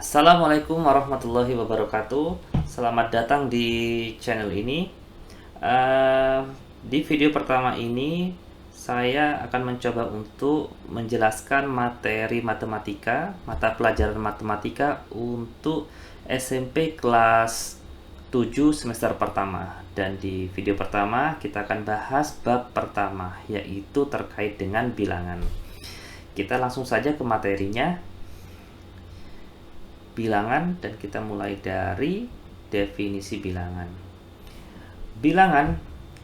Assalamualaikum warahmatullahi wabarakatuh. Selamat datang di channel ini. Eh, di video pertama ini, saya akan mencoba untuk menjelaskan materi matematika, mata pelajaran matematika untuk SMP kelas 7 semester pertama. Dan di video pertama, kita akan bahas bab pertama, yaitu terkait dengan bilangan. Kita langsung saja ke materinya. Bilangan, dan kita mulai dari definisi bilangan. Bilangan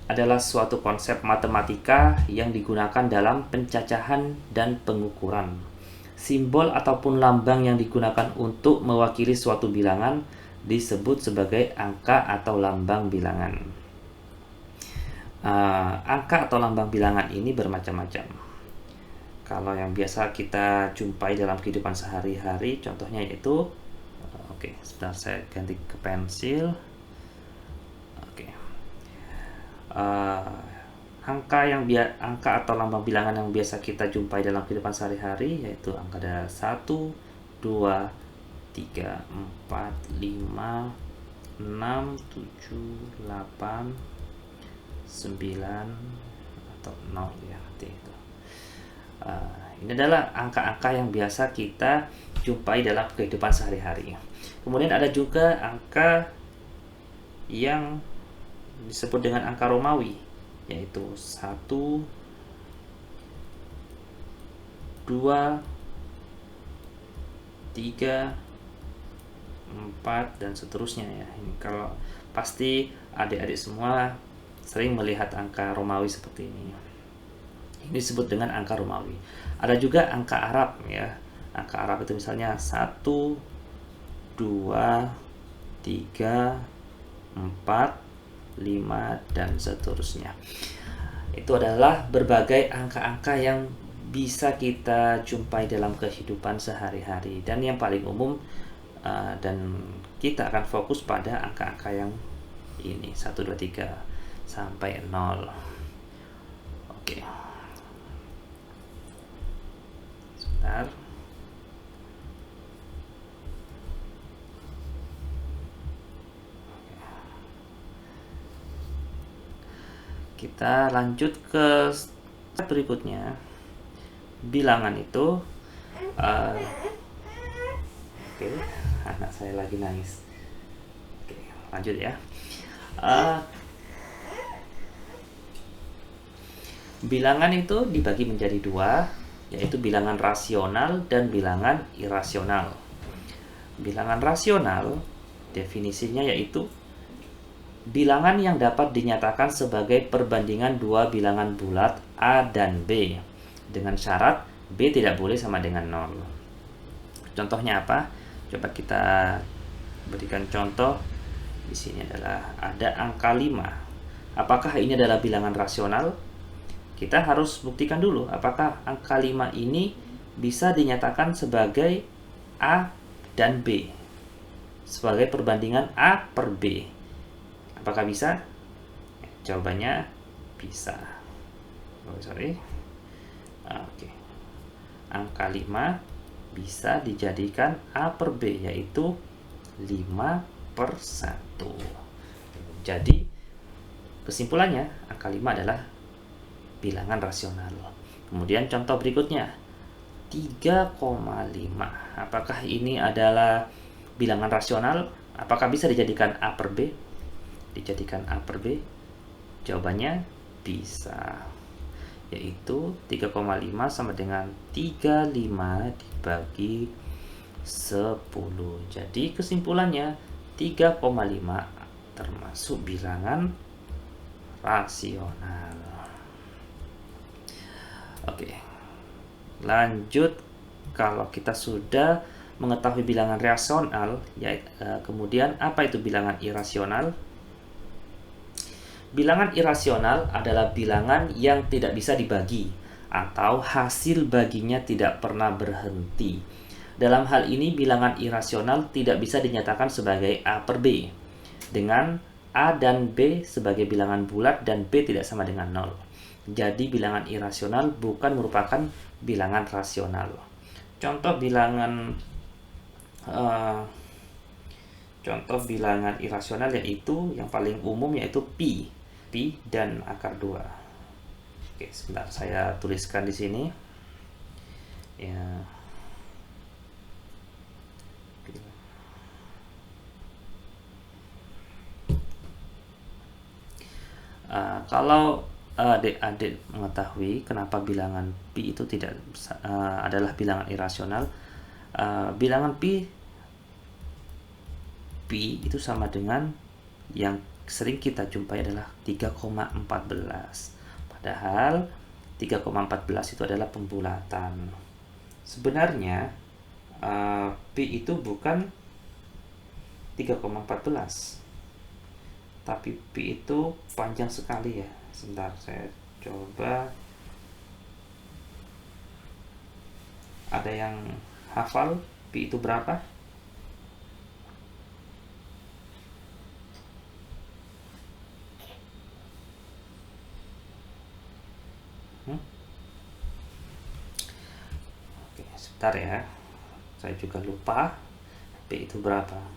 adalah suatu konsep matematika yang digunakan dalam pencacahan dan pengukuran. Simbol ataupun lambang yang digunakan untuk mewakili suatu bilangan disebut sebagai angka atau lambang bilangan. Angka atau lambang bilangan ini bermacam-macam. Kalau yang biasa kita jumpai dalam kehidupan sehari-hari, contohnya yaitu Oke, sebentar saya ganti ke pensil. Oke. Angka atau lambang bilangan yang biasa kita jumpai dalam kehidupan sehari-hari yaitu angka ada 1, 2, 3, 4, 5, 6, 7, 8, 9 atau 0 ya, nanti itu. Ini adalah angka-angka yang biasa kita jumpai dalam kehidupan sehari-hari. Kemudian ada juga angka yang disebut dengan angka Romawi, yaitu 1, 2, 3, 4, dan seterusnya ya. Ini kalau pasti adik-adik semua sering melihat angka Romawi seperti ini. Ini disebut dengan angka Romawi. Ada juga angka Arab ya. Angka Arab itu misalnya 1, 2, 3, 4, 5, dan seterusnya. Itu adalah berbagai angka-angka yang bisa kita jumpai dalam kehidupan sehari-hari. Dan yang paling umum, dan kita akan fokus pada angka-angka yang ini, 1, 2, 3, sampai 0. Oke. Sebentar. Kita lanjut ke step berikutnya. Bilangan itu oke, anak saya lagi nangis. Oke, lanjut ya. Bilangan itu dibagi menjadi dua, yaitu bilangan rasional dan bilangan irasional. Bilangan rasional definisinya yaitu bilangan yang dapat dinyatakan sebagai perbandingan dua bilangan bulat A dan B dengan syarat B tidak boleh sama dengan 0. Contohnya apa? Coba kita berikan contoh. Di sini adalah ada angka 5. Apakah ini adalah bilangan rasional? Kita harus buktikan dulu apakah angka 5 ini bisa dinyatakan sebagai A dan B, sebagai perbandingan A per B. Apakah bisa? Jawabannya bisa. Oke. Angka 5 bisa dijadikan A per B, yaitu 5 per 1. Jadi, kesimpulannya, angka 5 adalah bilangan rasional. Kemudian contoh berikutnya, 3,5. Apakah ini adalah bilangan rasional? Apakah bisa dijadikan A per B? Dijadikan A per B? Jawabannya bisa, yaitu 3,5 sama dengan 35 dibagi 10. Jadi kesimpulannya 3,5 termasuk bilangan rasional. Oke, lanjut. Kalau kita sudah mengetahui bilangan rasional, ya, kemudian apa itu bilangan irasional? Bilangan irasional adalah bilangan yang tidak bisa dibagi atau hasil baginya tidak pernah berhenti. Dalam hal ini, bilangan irasional tidak bisa dinyatakan sebagai A per B, dengan A dan B sebagai bilangan bulat dan B tidak sama dengan 0. Jadi bilangan irasional bukan merupakan bilangan rasional. Contoh bilangan Eh, contoh bilangan irasional yaitu yang paling umum yaitu pi dan akar 2. Oke, sebentar saya tuliskan di sini. Ya. Kalau adik-adik mengetahui kenapa bilangan pi itu tidak adalah bilangan irasional, bilangan pi itu sama dengan yang sering kita jumpai adalah 3,14. Padahal 3,14 itu adalah pembulatan. Sebenarnya pi itu bukan 3,14. Tapi pi itu panjang sekali ya. Sebentar saya coba. Ada yang hafal pi itu berapa? Oke, sebentar ya. Saya juga lupa pi itu berapa.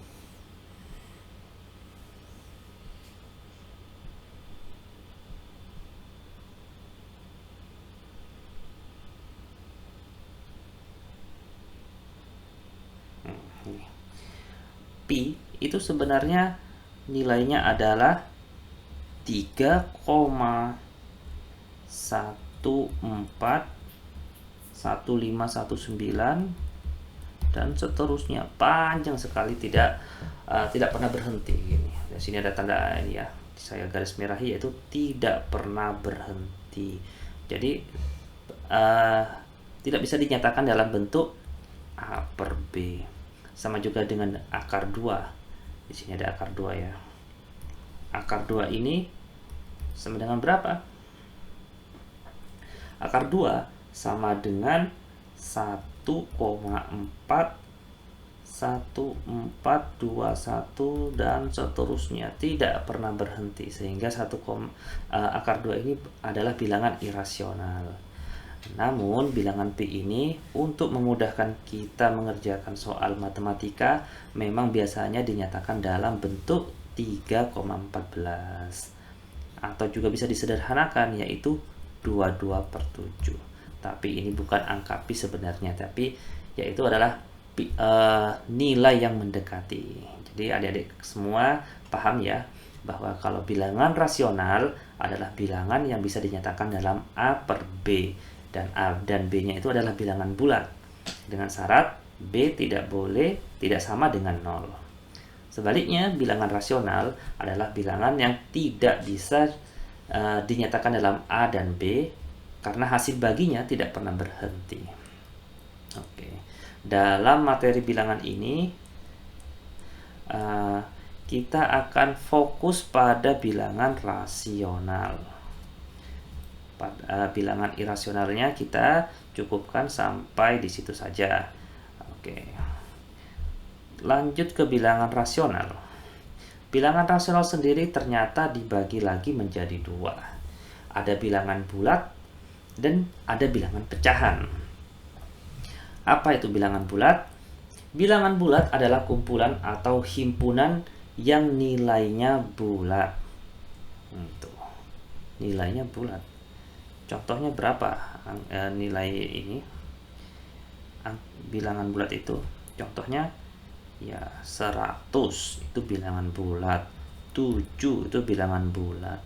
Pi itu sebenarnya nilainya adalah 3,141519 dan seterusnya, panjang sekali, tidak pernah berhenti gini. Di sini ada tanda ini ya, saya garis merahi, yaitu tidak pernah berhenti. Jadi tidak bisa dinyatakan dalam bentuk A per B. Sama juga dengan akar 2. Di sini ada akar 2 ya. Akar 2 ini sama dengan berapa? Akar 2 sama dengan 1,41421 dan seterusnya, tidak pernah berhenti, sehingga akar 2 ini adalah bilangan irasional. Namun bilangan pi ini untuk memudahkan kita mengerjakan soal matematika memang biasanya dinyatakan dalam bentuk 3,14 atau juga bisa disederhanakan yaitu 22/7. Tapi ini bukan angka pi sebenarnya, tapi yaitu adalah nilai yang mendekati. Jadi adik-adik semua paham ya bahwa kalau bilangan rasional adalah bilangan yang bisa dinyatakan dalam A per B, dan A dan B-nya itu adalah bilangan bulat dengan syarat B tidak sama dengan 0. Sebaliknya, bilangan rasional adalah bilangan yang tidak bisa dinyatakan dalam A dan B karena hasil baginya tidak pernah berhenti. Oke. Dalam materi bilangan ini kita akan fokus pada bilangan rasional. Bilangan irasionalnya kita cukupkan sampai di situ saja. Oke. Lanjut ke bilangan rasional. Bilangan rasional sendiri ternyata dibagi lagi menjadi 2. Ada bilangan bulat dan ada bilangan pecahan. Apa itu bilangan bulat? Bilangan bulat adalah kumpulan atau himpunan yang nilainya bulat. Nilainya bulat. Contohnya berapa nilai ini? Bilangan bulat itu contohnya ya 100 itu bilangan bulat, 7 itu bilangan bulat,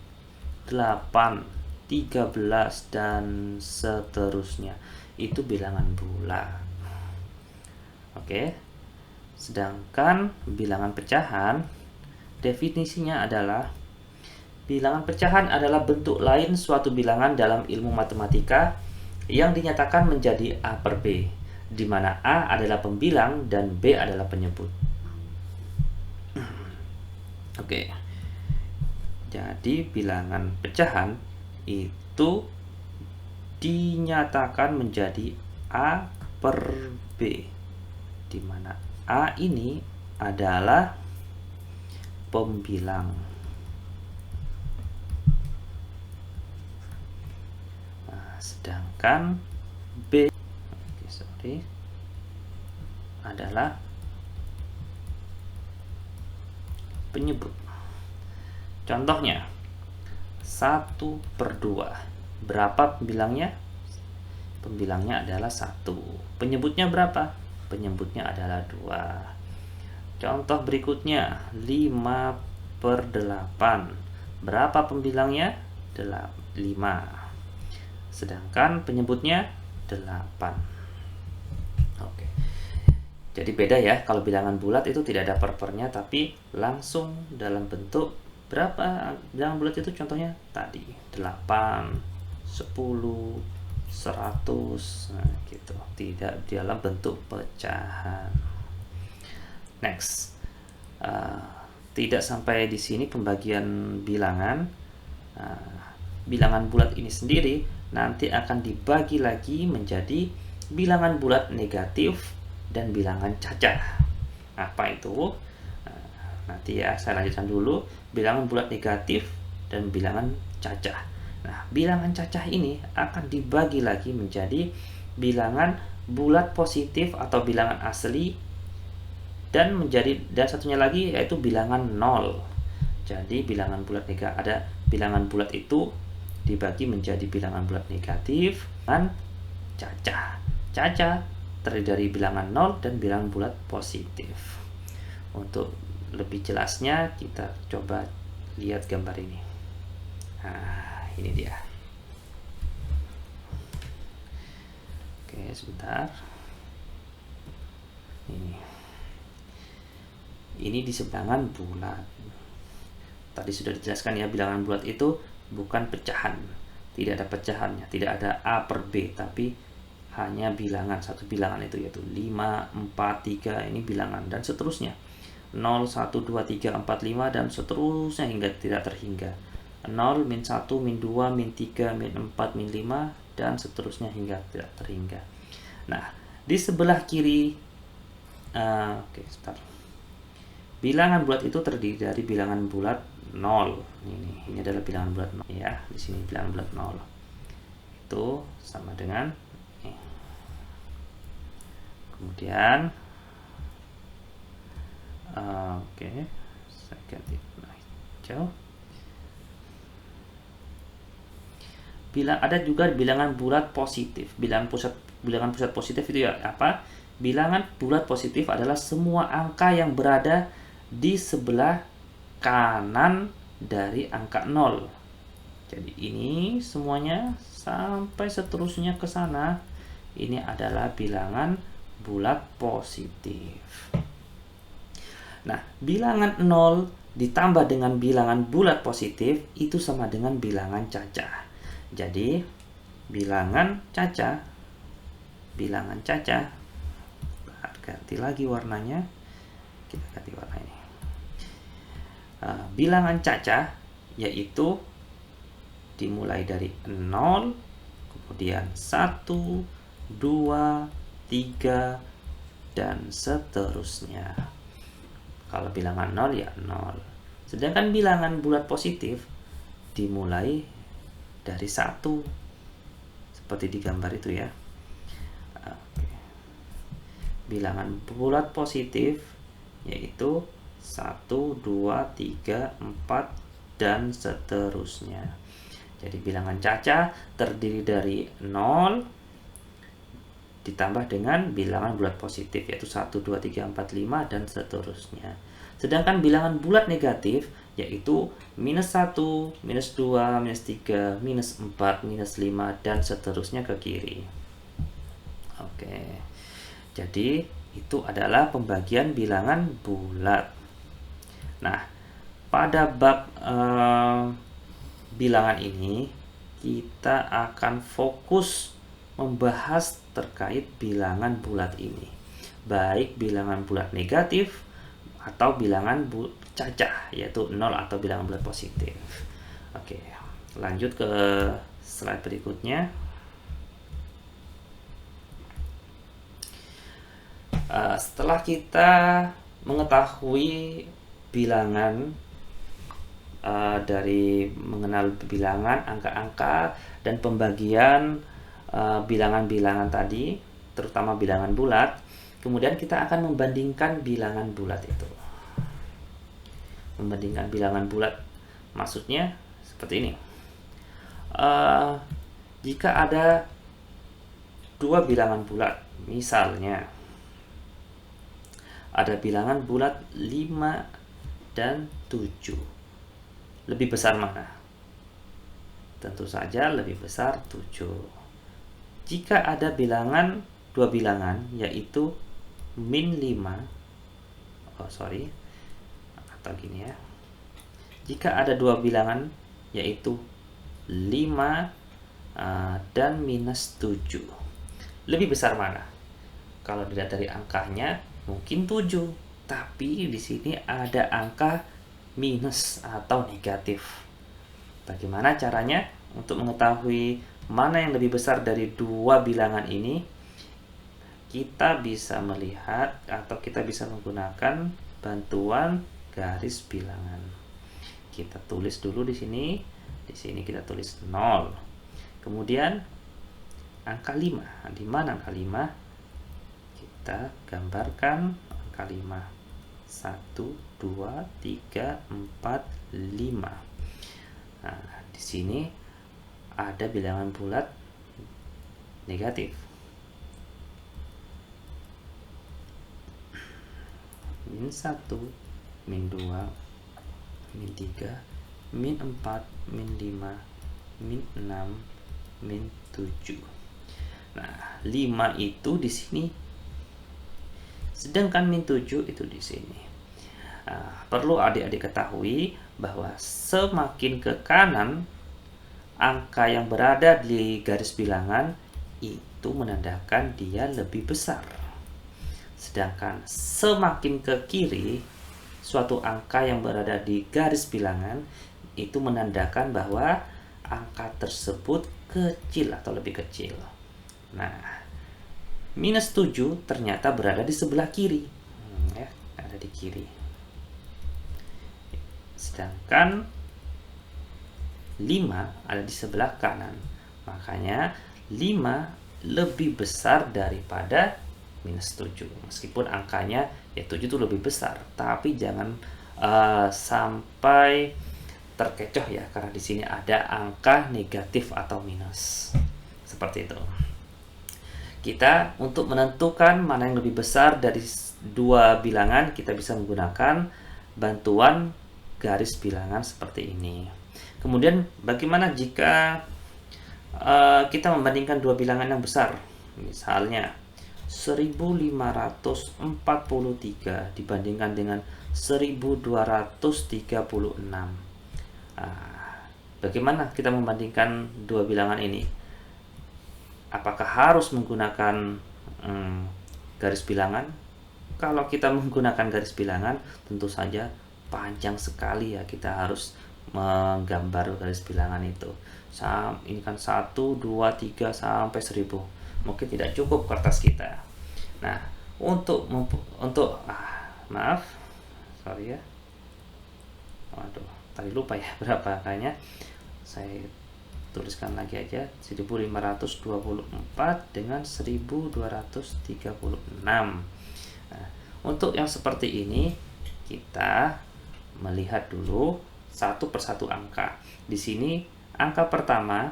8, 13 dan seterusnya itu bilangan bulat. Oke. Sedangkan bilangan pecahan definisinya adalah bilangan pecahan adalah bentuk lain suatu bilangan dalam ilmu matematika yang dinyatakan menjadi A per B, di mana A adalah pembilang dan B adalah penyebut. Oke. Jadi bilangan pecahan itu dinyatakan menjadi A per B, di mana A ini adalah pembilang. Sedangkan B adalah penyebut. Contohnya 1/2. Berapa pembilangnya? Pembilangnya adalah 1. Penyebutnya berapa? Penyebutnya adalah 2. Contoh berikutnya 5/8. Berapa pembilangnya? 5. Sedangkan penyebutnya 8. Oke. Jadi beda ya, kalau bilangan bulat itu tidak ada per-pernya tapi langsung dalam bentuk berapa. Bilangan bulat itu contohnya tadi 8, 10, 100, nah gitu. Tidak dalam bentuk pecahan. Next. Tidak sampai di sini pembagian bilangan. Bilangan bulat ini sendiri nanti akan dibagi lagi menjadi bilangan bulat negatif dan bilangan cacah. Apa itu? Nanti ya, saya lanjutkan dulu. Bilangan bulat negatif dan bilangan cacah. Nah, bilangan cacah ini akan dibagi lagi menjadi bilangan bulat positif atau bilangan asli, dan satunya lagi yaitu bilangan 0. Jadi bilangan bulat negatif, ada bilangan bulat itu dibagi menjadi bilangan bulat negatif dan cacah. Cacah terdiri dari bilangan 0 dan bilangan bulat positif. Untuk lebih jelasnya kita coba lihat gambar ini. Nah, ini dia. Oke, sebentar. Ini di bilangan bulat. Tadi sudah dijelaskan ya, bilangan bulat itu bukan pecahan. Tidak ada pecahannya, tidak ada A per B, tapi hanya bilangan, satu bilangan itu yaitu 5, 4, 3, ini bilangan dan seterusnya. 0, 1, 2, 3, 4, 5 dan seterusnya hingga tidak terhingga. 0, -1, -2, -3, -4, -5 dan seterusnya hingga tidak terhingga. Nah, di sebelah kiri bilangan bulat itu terdiri dari bilangan bulat 0. Ini adalah bilangan bulat 0 ya. Di sini bilangan bulat 0. Itu sama dengan ini. Kemudian saya ganti warna hijau. Ada juga bilangan bulat positif. Bilangan bulat positif itu ya apa? Bilangan bulat positif adalah semua angka yang berada di sebelah kanan dari angka 0. Jadi ini semuanya sampai seterusnya ke sana. Ini adalah bilangan bulat positif. Nah, bilangan 0 ditambah dengan bilangan bulat positif itu sama dengan bilangan cacah. Jadi bilangan cacah ganti lagi warnanya. Kita ganti warna ini. Bilangan cacah yaitu dimulai dari 0, kemudian 1, 2, 3 dan seterusnya. Kalau bilangan 0 ya 0. Sedangkan bilangan bulat positif dimulai dari 1 seperti di gambar itu ya. Bilangan bulat positif yaitu 1, 2, 3, 4 dan seterusnya. Jadi bilangan cacah terdiri dari 0 ditambah dengan bilangan bulat positif yaitu 1, 2, 3, 4, 5 dan seterusnya. Sedangkan bilangan bulat negatif yaitu -1, -2, -3, -4, -5 dan seterusnya ke kiri. Oke. Jadi itu adalah pembagian bilangan bulat. Nah, pada bab bilangan ini kita akan fokus membahas terkait bilangan bulat ini, baik bilangan bulat negatif atau bilangan cacah yaitu 0 atau bilangan bulat positif. Oke, lanjut ke slide berikutnya. Setelah kita mengetahui bilangan, dari mengenal bilangan, angka-angka, dan pembagian bilangan-bilangan tadi, terutama bilangan bulat, kemudian kita akan membandingkan bilangan bulat itu. membandingkan bilangan bulat. Maksudnya seperti ini. Jika ada dua bilangan bulat, misalnya ada bilangan bulat 5 dan 7, lebih besar mana? Tentu saja lebih besar 7. Jika ada dua bilangan, yaitu min 5, atau gini ya, jika ada dua bilangan yaitu 5 dan minus 7, lebih besar mana? Kalau dilihat dari angkanya mungkin 7, tapi di sini ada angka minus atau negatif. Bagaimana caranya untuk mengetahui mana yang lebih besar dari dua bilangan ini? Kita bisa melihat atau kita bisa menggunakan bantuan garis bilangan. Kita tulis dulu di sini. Di sini kita tulis 0. Kemudian angka 5. Di mana angka 5? Kita gambarkan angka 5. 1, 2, 3, 4, 5. Nah, di sini ada bilangan bulat negatif. Min 1, min 2, min 3, min 4, min 5, min 6, min 7. Nah, 5 itu di sini. Sedangkan min 7 itu di sini. Perlu adik-adik ketahui bahwa semakin ke kanan angka yang berada di garis bilangan itu menandakan dia lebih besar. Sedangkan semakin ke kiri suatu angka yang berada di garis bilangan itu menandakan bahwa angka tersebut kecil atau lebih kecil. Nah, minus 7 ternyata berada di sebelah kiri. Ada di kiri. Sedangkan 5 ada di sebelah kanan. Makanya 5 lebih besar daripada minus 7. Meskipun angkanya ya 7 itu lebih besar, tapi jangan sampai terkecoh ya, karena di sini ada angka negatif atau minus. Seperti itu. Kita untuk menentukan mana yang lebih besar dari dua bilangan, kita bisa menggunakan bantuan garis bilangan seperti ini. Kemudian bagaimana jika kita membandingkan dua bilangan yang besar? Misalnya 1543 dibandingkan dengan 1236. Bagaimana kita membandingkan dua bilangan ini? Apakah harus menggunakan garis bilangan? Kalau kita menggunakan garis bilangan, tentu saja panjang sekali ya. Kita harus menggambar garis bilangan itu. Ini kan 1, 2, 3 sampai 1000. Mungkin tidak cukup kertas kita. Nah, maaf, sorry ya. Waduh, tadi lupa ya berapa angkanya. Saya tuliskan lagi aja, 1524 dengan 1236. Nah, untuk yang seperti ini kita melihat dulu satu persatu angka. Di sini angka pertama,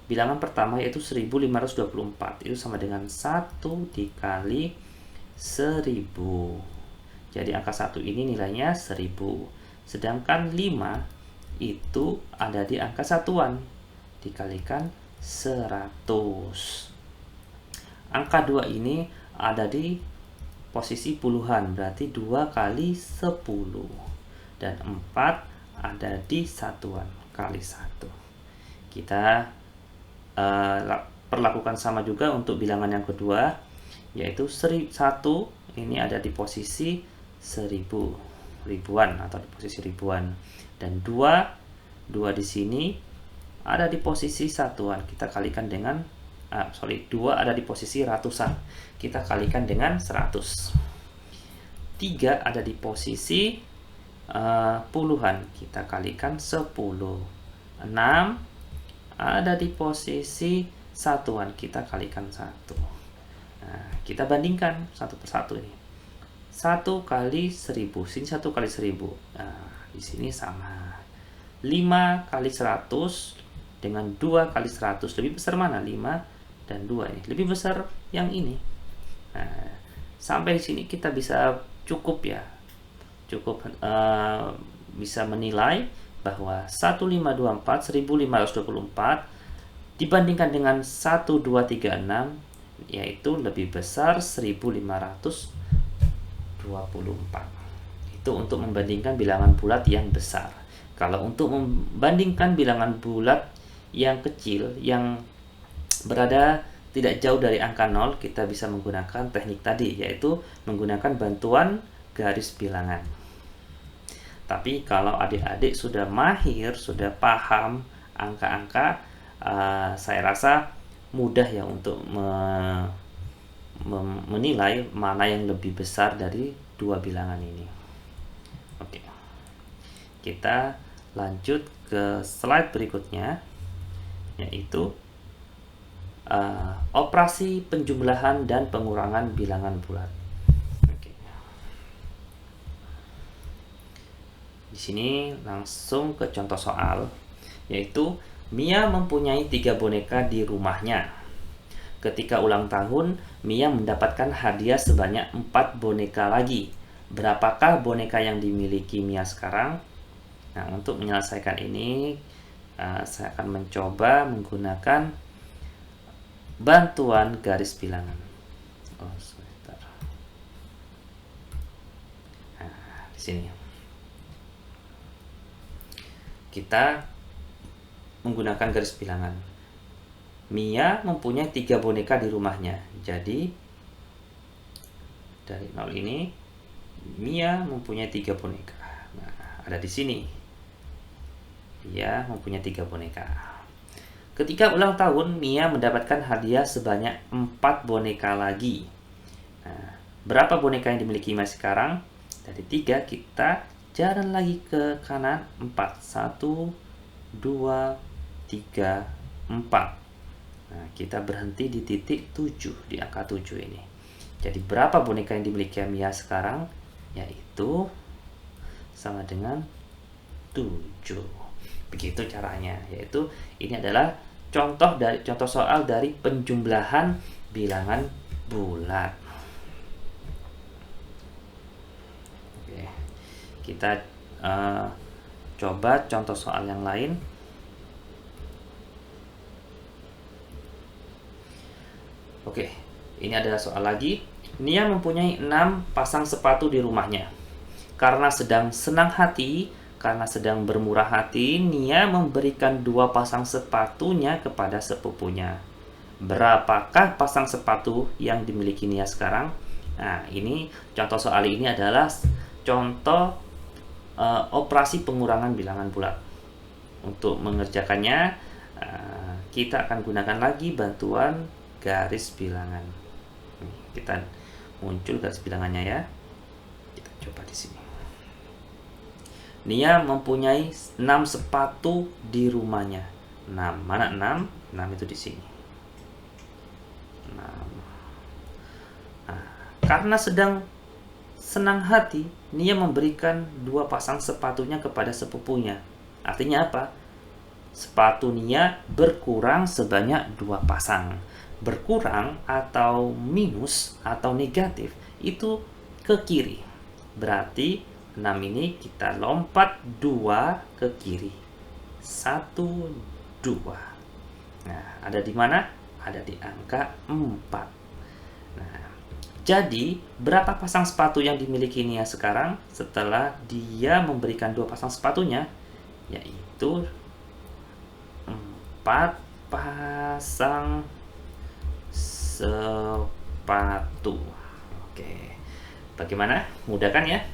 bilangan pertama yaitu 1524, itu sama dengan 1 dikali 1000. Jadi angka 1 ini nilainya 1000. Sedangkan 5 itu ada di angka satuan, dikalikan 100. Angka 2 ini ada di posisi puluhan, berarti 2 kali 10. Dan 4 ada di satuan, kali 1. Kita perlakukan sama juga untuk bilangan yang kedua, yaitu 1 ini ada di posisi 1000, ribuan atau di posisi ribuan. Dan 2 di sini ada di posisi satuan, kita kalikan dengan 2 ada di posisi ratusan, kita kalikan dengan 100. 3 ada di posisi puluhan, kita kalikan 10. 6 ada di posisi satuan, kita kalikan 1. Nah, kita bandingkan satu persatu ini. 1 kali 1000. Sini 1 kali 1000. Nah, di sini sama. 5 kali 100 dengan 2 kali 100. Lebih besar mana? 5 dan 2 ini. Lebih besar yang ini. Nah, sampai di sini kita bisa cukup ya. Cukup bisa menilai bahwa 1524 1524 dibandingkan dengan 1236 yaitu lebih besar 1524. Itu untuk membandingkan bilangan bulat yang besar. Kalau untuk membandingkan bilangan bulat yang kecil yang berada tidak jauh dari angka 0, kita bisa menggunakan teknik tadi, yaitu menggunakan bantuan garis bilangan. Tapi kalau adik-adik sudah mahir, sudah paham angka-angka, saya rasa mudah ya untuk menilai mana yang lebih besar dari dua bilangan ini. Oke, kita lanjut ke slide berikutnya, yaitu operasi penjumlahan dan pengurangan bilangan bulat. Oke. Di sini langsung ke contoh soal, yaitu Mia mempunyai 3 boneka di rumahnya. Ketika ulang tahun, Mia mendapatkan hadiah sebanyak 4 boneka lagi. Berapakah boneka yang dimiliki Mia sekarang? Nah, untuk menyelesaikan ini, saya akan mencoba menggunakan bantuan garis bilangan. Sebentar. Nah, di sini kita menggunakan garis bilangan. Mia mempunyai 3 boneka di rumahnya. Jadi dari 0 ini Mia mempunyai 3 boneka. Nah, ada di sini. Mia mempunyai 3 boneka. Ketika ulang tahun, Mia mendapatkan hadiah sebanyak 4 boneka lagi. Nah, berapa boneka yang dimiliki Mia sekarang? Dari 3 kita jalan lagi ke kanan. 4. 1, 2, 3, 4. Nah, kita berhenti di titik 7, di angka 7 ini. Jadi berapa boneka yang dimiliki Mia sekarang? Yaitu sama dengan 7. Begitu caranya, yaitu ini adalah contoh soal dari penjumlahan bilangan bulat. Oke, kita coba contoh soal yang lain. Oke, ini adalah soal lagi. Nia mempunyai 6 pasang sepatu di rumahnya. Karena sedang senang hati, karena sedang bermurah hati, Nia memberikan 2 pasang sepatunya kepada sepupunya. Berapakah pasang sepatu yang dimiliki Nia sekarang? Nah, ini contoh soal ini adalah contoh operasi pengurangan bilangan bulat. Untuk mengerjakannya, kita akan gunakan lagi bantuan garis bilangan. Kita muncul garis bilangannya ya. Kita coba di sini. Nia mempunyai 6 sepatu di rumahnya. 6. Mana 6? 6 itu di sini. 6. Nah, karena sedang senang hati, Nia memberikan 2 pasang sepatunya kepada sepupunya. Artinya apa? Sepatu Nia berkurang sebanyak 2 pasang. Berkurang atau minus atau negatif itu ke kiri. Berarti 6 ini kita lompat 2 ke kiri. 1, 2. Nah, ada di mana? Ada di angka 4. Nah, jadi berapa pasang sepatu yang dimiliki Nia sekarang setelah dia memberikan 2 pasang sepatunya? Yaitu 4 pasang sepatu. Oke, bagaimana? Mudah kan ya?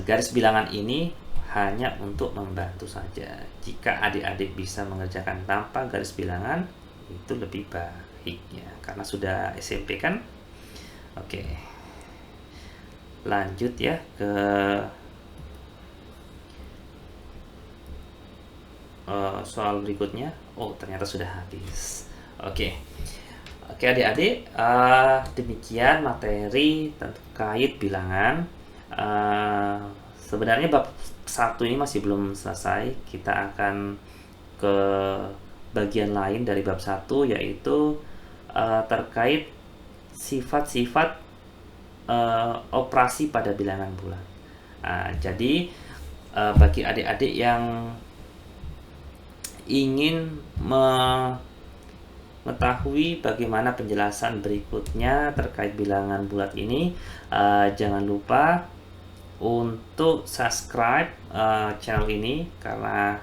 Garis bilangan ini hanya untuk membantu saja. Jika adik-adik bisa mengerjakan tanpa garis bilangan, itu lebih baik ya, karena sudah SMP kan. Oke, lanjut ya ke soal berikutnya. Oh, ternyata sudah habis. Oke. Oke adik-adik, demikian materi terkait bilangan. Sebenarnya bab 1 ini masih belum selesai. Kita akan ke bagian lain dari bab 1, yaitu terkait sifat-sifat operasi pada bilangan bulat. Jadi bagi adik-adik yang ingin mengetahui bagaimana penjelasan berikutnya terkait bilangan bulat ini, jangan lupa untuk subscribe channel ini, karena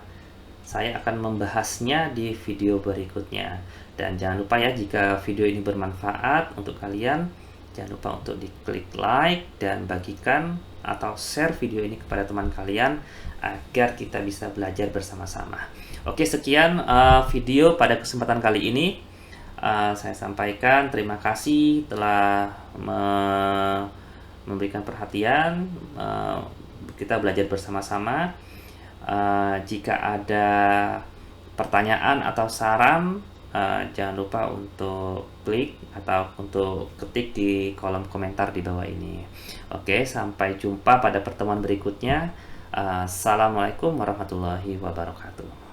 saya akan membahasnya di video berikutnya. Dan jangan lupa ya, jika video ini bermanfaat untuk kalian, jangan lupa untuk diklik like dan bagikan atau share video ini kepada teman kalian agar kita bisa belajar bersama-sama. Oke, sekian video pada kesempatan kali ini. Saya sampaikan terima kasih telah memberikan perhatian. Kita belajar bersama-sama. Jika ada pertanyaan atau saran, jangan lupa untuk klik atau untuk ketik di kolom komentar di bawah ini. Oke, sampai jumpa pada pertemuan berikutnya. Assalamualaikum warahmatullahi wabarakatuh.